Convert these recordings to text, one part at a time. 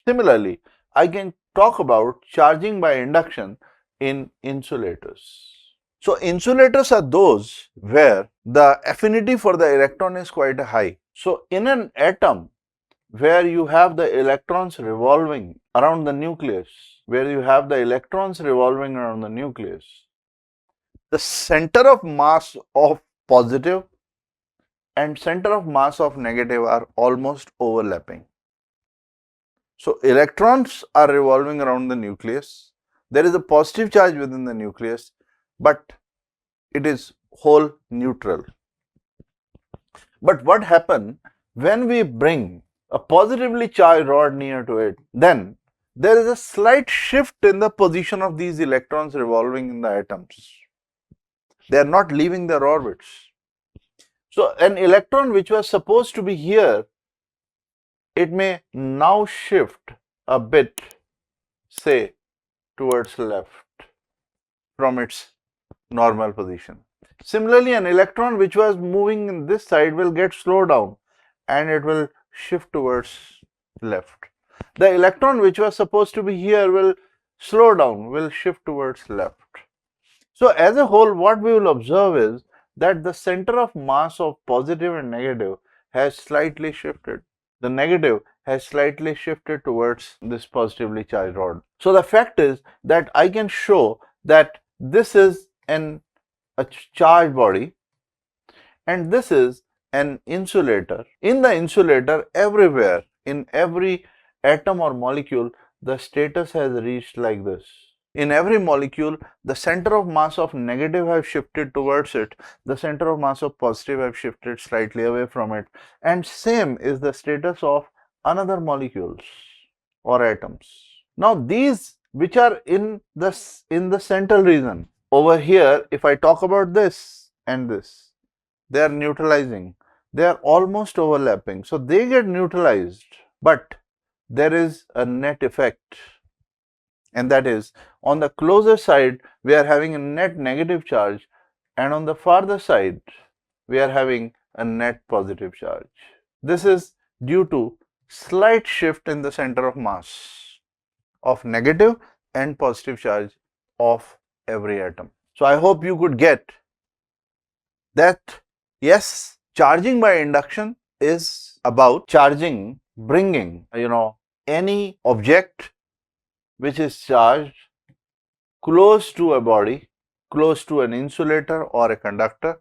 Similarly, I can talk about charging by induction in insulators. So insulators are those where the affinity for the electron is quite high. So in an atom where you have the electrons revolving around the nucleus, the center of mass of positive and center of mass of negative are almost overlapping. So electrons are revolving around the nucleus. There is a positive charge within the nucleus, but it is whole neutral. But what happens when we bring a positively charged rod near to it? Then there is a slight shift in the position of these electrons revolving in the atoms. They are not leaving their orbits. So an electron which was supposed to be here, it may now shift a bit, say, towards left from its normal position. Similarly, an electron which was moving in this side will get slowed down and it will shift towards left. The electron which was supposed to be here will slow down, will shift towards left. So as a whole, what we will observe is that the center of mass of positive and negative has slightly shifted. The negative has slightly shifted towards this positively charged rod. So the fact is that I can show that this is a charged body and this is an insulator. In the insulator, everywhere, in every atom or molecule, the status has reached like this. In every molecule, the center of mass of negative have shifted towards it, the center of mass of positive have shifted slightly away from it, and same is the status of another molecules or atoms. Now these which are in the central region, over here, if I talk about this and this, they are neutralizing, they are almost overlapping, so they get neutralized, but there is a net effect, and that is on the closer side we are having a net negative charge and on the farther side we are having a net positive charge. This is due to slight shift in the center of mass of negative and positive charge of every atom. So I hope you could get that yes, charging by induction is about charging, bringing any object which is charged close to a body, close to an insulator or a conductor.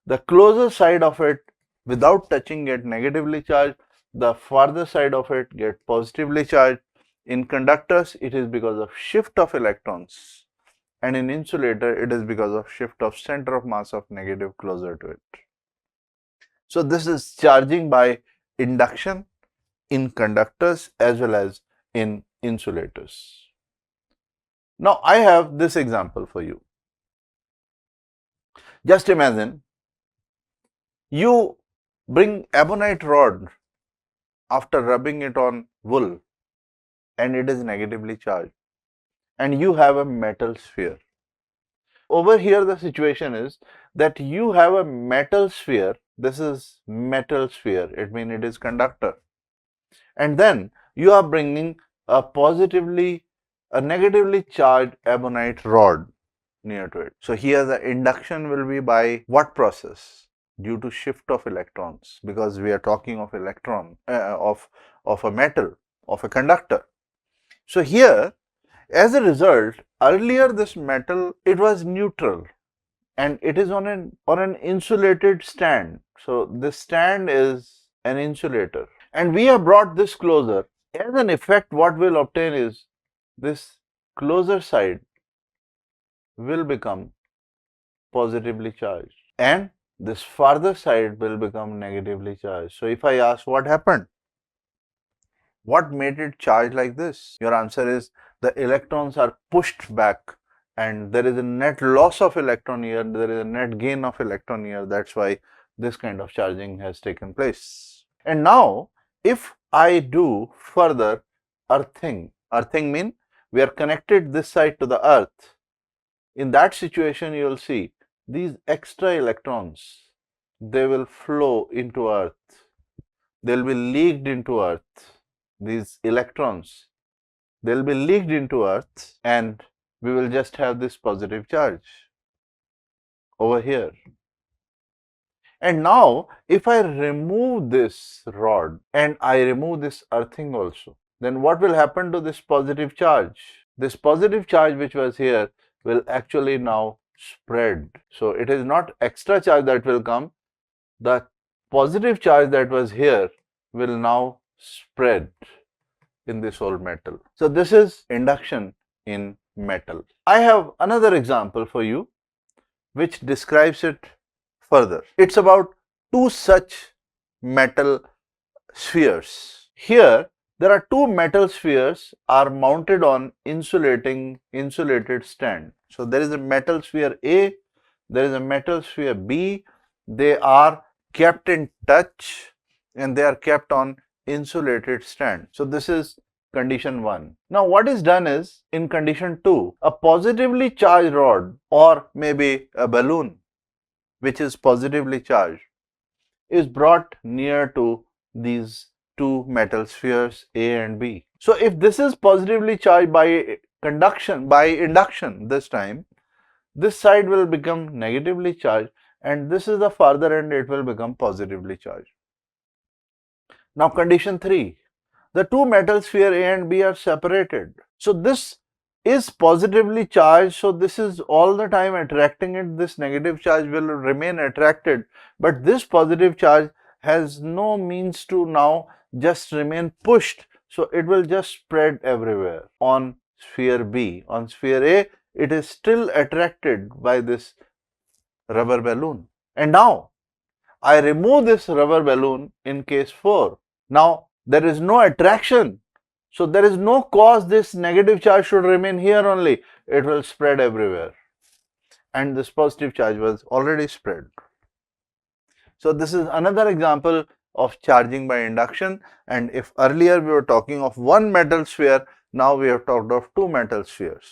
The closer side of it without touching get negatively charged, the farther side of it get positively charged. In conductors, it is because of shift of electrons, and in insulator, it is because of shift of center of mass of negative closer to it. So this is charging by induction in conductors as well as in insulators. Now I have this example for you. Just imagine you bring ebonite rod after rubbing it on wool and it is negatively charged, and you have a metal sphere. Over here the situation is that you have a metal sphere. This is metal sphere, it means it is conductor, and then you are bringing a negatively charged ebonite rod near to it. So here the induction will be by what process? Due to shift of electrons, because we are talking of electron of a metal, of a conductor. So here, as a result, earlier this metal, it was neutral and it is on an insulated stand. So this stand is an insulator, and we have brought this closer. As an effect, what we'll obtain is this closer side will become positively charged and this farther side will become negatively charged. So if I ask what happened, what made it charged like this? Your answer is the electrons are pushed back and there is a net loss of electron here, there is a net gain of electron here. That's why this kind of charging has taken place. And now if I do further earthing means we are connected this side to the earth. In that situation, you will see these extra electrons, they will flow into earth, they will be leaked into earth, these electrons, they'll be leaked into Earth and we will just have this positive charge over here. And now if I remove this rod and I remove this earthing also, then what will happen to this positive charge? This positive charge which was here will actually now spread. So it is not extra charge that will come. The positive charge that was here will now spread in this whole metal. So this is induction in metal. I have another example for you which describes it further. It's about two such metal spheres. Here there are two metal spheres are mounted on insulated stand. So there is a metal sphere A, there is a metal sphere B. They are kept in touch and they are kept on insulated stand. So this is condition 1. Now what is done is, in condition 2, a positively charged rod or maybe a balloon which is positively charged is brought near to these two metal spheres A and B. So if this is positively charged by induction this time, this side will become negatively charged and this is the farther end, it will become positively charged. Now condition 3, the two metal sphere A and B are separated. So this is positively charged, so this is all the time attracting it. This negative charge will remain attracted, but this positive charge has no means to now just remain pushed, so it will just spread everywhere. On sphere B, on sphere A, it is still attracted by this rubber balloon. And now I remove this rubber balloon in case 4. Now there is no attraction, so there is no cause this negative charge should remain here only. It will spread everywhere and this positive charge was already spread. So this is another example of charging by induction, and if earlier we were talking of one metal sphere, now we have talked of two metal spheres.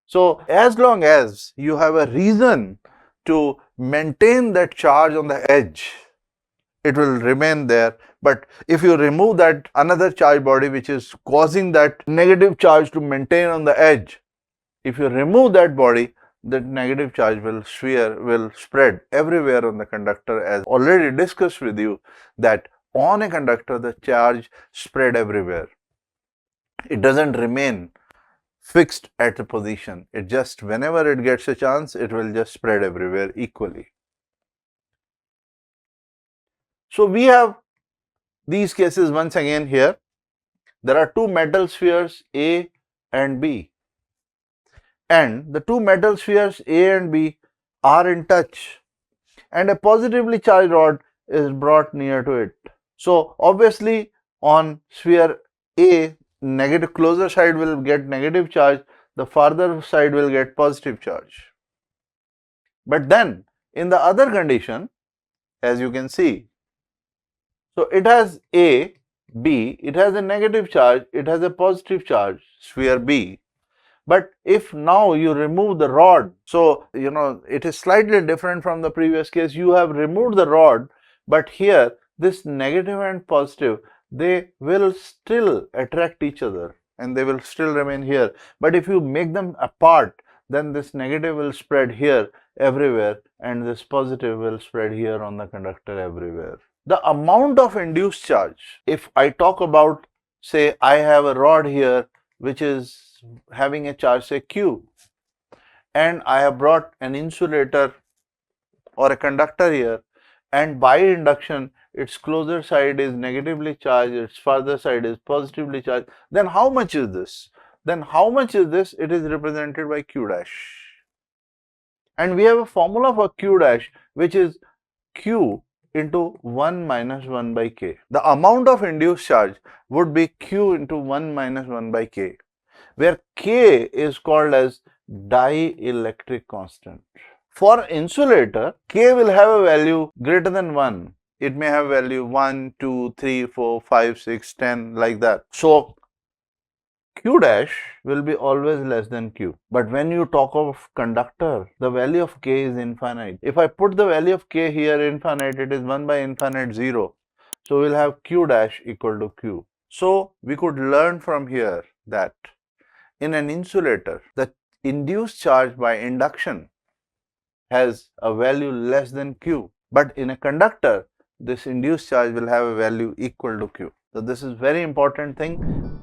So as long as you have a reason to maintain that charge on the edge, it will remain there. But if you remove that another charge body which is causing that negative charge to maintain on the edge, if you remove that body, that negative charge will spread everywhere on the conductor, as already discussed with you that on a conductor the charge spread everywhere. It doesn't remain fixed at a position. It just, whenever it gets a chance, it will just spread everywhere equally. So we have these cases once again here. There are two metal spheres A and B, and the two metal spheres A and B are in touch and a positively charged rod is brought near to it. So obviously on sphere A, negative closer side will get negative charge, the farther side will get positive charge. But then in the other condition, as you can see, so it has A, B, it has a negative charge, it has a positive charge, sphere B. But if now you remove the rod, so it is slightly different from the previous case. You have removed the rod, but here this negative and positive, they will still attract each other and they will still remain here. But if you make them apart, then this negative will spread here everywhere and this positive will spread here on the conductor everywhere. The amount of induced charge, if I talk about, say I have a rod here which is having a charge, say Q, and I have brought an insulator or a conductor here, and by induction its closer side is negatively charged, its farther side is positively charged, then how much is this? It is represented by Q dash. And we have a formula for Q dash which is Q into 1 minus 1 by K. The amount of induced charge would be Q into 1 minus 1 by K, where K is called as dielectric constant. For insulator, K will have a value greater than 1. It may have value 1, 2, 3, 4, 5, 6, 10, like that. So Q dash will be always less than Q. But when you talk of conductor, the value of K is infinite. If I put the value of K here infinite, it is 1 by infinite 0. So we'll have Q dash equal to Q. So we could learn from here that in an insulator, the induced charge by induction has a value less than Q, but in a conductor, this induced charge will have a value equal to Q. So this is very important thing.